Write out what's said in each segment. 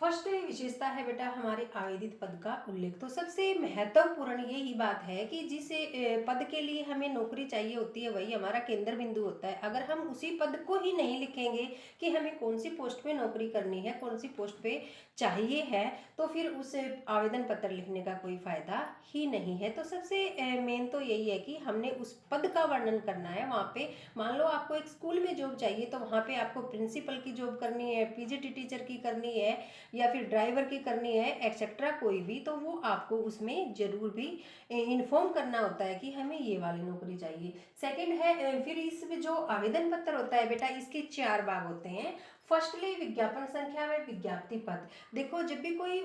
First विशेषता है बेटा हमारे आवेदित पद का उल्लेख। तो सबसे महत्वपूर्ण यही बात है कि जिस पद के लिए हमें नौकरी चाहिए होती है वही हमारा केंद्र बिंदु होता है। अगर हम उसी पद को ही नहीं लिखेंगे कि हमें कौन सी पोस्ट पे नौकरी करनी है, कौन सी पोस्ट पे चाहिए है, तो फिर उस आवेदन पत्र लिखने का कोई फायदा ही नहीं है। तो सबसे मेन तो यही है कि हमने उस पद का वर्णन करना है। वहाँ पे मान लो आपको एक स्कूल में जॉब चाहिए, तो वहाँ पे आपको प्रिंसिपल की जॉब करनी है, पीजीटी टीचर की करनी है, या फिर ड्राइवर की करनी है, एक्सेट्रा कोई भी, तो वो आपको उसमें जरूर भी इन्फॉर्म करना होता है कि हमें ये वाली नौकरी चाहिए। सेकंड है फिर इसमें जो आवेदन पत्र होता है बेटा, इसके 4 भाग होते हैं। फर्स्टली विज्ञापन संख्या व विज्ञप्ति पद। देखो जब भी कोई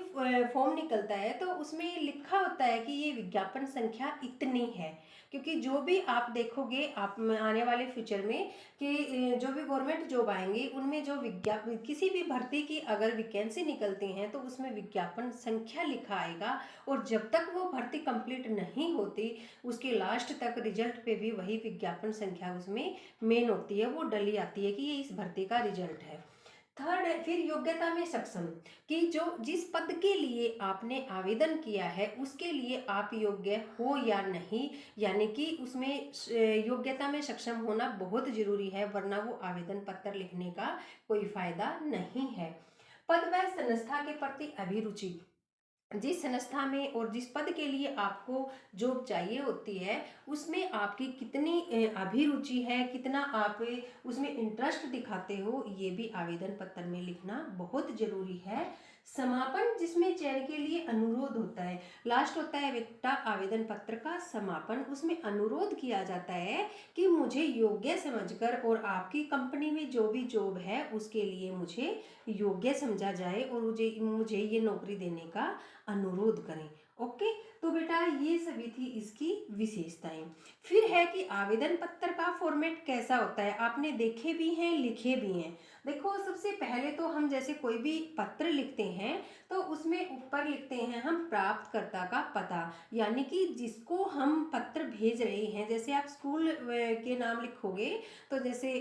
फॉर्म निकलता है तो उसमें लिखा होता है कि ये विज्ञापन संख्या इतनी है, क्योंकि जो भी आप देखोगे आप आने वाले फ्यूचर में कि जो भी गवर्नमेंट जॉब आएंगी उनमें जो विज्ञापन किसी भी भर्ती की अगर वैकेंसी निकलती हैं तो उसमें विज्ञापन संख्या लिखा आएगा। और जब तक वो भर्ती कंप्लीट नहीं होती उसके लास्ट तक रिजल्ट पे भी वही विज्ञापन संख्या उसमें मेन होती है, वो डली आती है कि ये इस भर्ती का रिजल्ट है। थर्ड है फिर योग्यता में सक्षम, कि जो जिस पद के लिए आपने आवेदन किया है उसके लिए आप योग्य हो या नहीं, यानी कि उसमें योग्यता में सक्षम होना बहुत जरूरी है, वरना वो आवेदन पत्र लिखने का कोई फायदा नहीं है। पद व संस्था के प्रति अभिरुचि, जिस संस्था में और जिस पद के लिए आपको जॉब चाहिए होती है उसमें आपकी कितनी अभिरुचि है, कितना आप उसमें इंटरेस्ट दिखाते हो, ये भी आवेदन पत्र में लिखना बहुत जरूरी है। समापन, जिसमें चयन के लिए अनुरोध होता है। लास्ट होता है बेटा आवेदन पत्र का समापन, उसमें अनुरोध किया जाता है कि मुझे योग्य समझकर और आपकी कंपनी में जो भी जॉब है उसके लिए मुझे योग्य समझा जाए और मुझे मुझे ये नौकरी देने का अनुरोध करें। ओके, तो बेटा ये सभी थी इसकी विशेषताएं। फिर है कि आवेदन पत्र का फॉर्मेट कैसा होता है, आपने देखे भी हैं लिखे भी हैं। देखो सबसे पहले तो हम जैसे कोई भी पत्र लिखते हैं तो उसमें ऊपर लिखते हैं हम प्राप्तकर्ता का पता, यानी कि जिसको हम पत्र भेज रहे हैं। जैसे आप स्कूल के नाम लिखोगे तो जैसे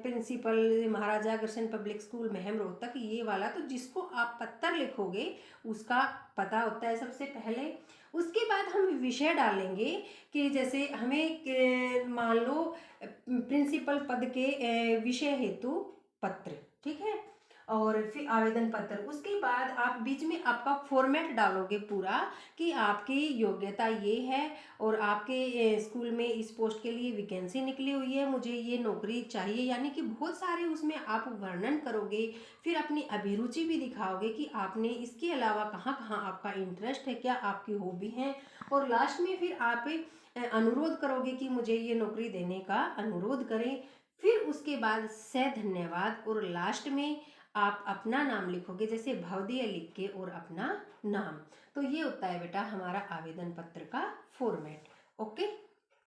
principal Maharaja Agrasen public school Meham Rohtak, ये वाला, तो जिसको आप पत्र लिखोगे उसका पता होता है सबसे पहले। उसके बाद हम विषय डालेंगे कि जैसे हमें मान लो प्रिंसिपल पद के विषय हेतु पत्र, ठीक है, और फिर आवेदन पत्र। उसके बाद आप बीच में आपका फॉर्मेट डालोगे पूरा कि आपकी योग्यता ये है और आपके स्कूल में इस पोस्ट के लिए वैकेंसी निकली हुई है, मुझे ये नौकरी चाहिए, यानी कि बहुत सारे उसमें आप वर्णन करोगे। फिर अपनी अभिरुचि भी दिखाओगे कि आपने इसके अलावा कहाँ कहाँ आपका इंटरेस्ट है, क्या आपकी हॉबी है। और लास्ट में फिर आप अनुरोध करोगे कि मुझे ये नौकरी देने का अनुरोध करें। फिर उसके बाद से धन्यवाद, और लास्ट में आप अपना नाम लिखोगे, जैसे भवदीय लिख के और अपना नाम। तो ये होता है बेटा हमारा आवेदन पत्र का फॉर्मेट। ओके।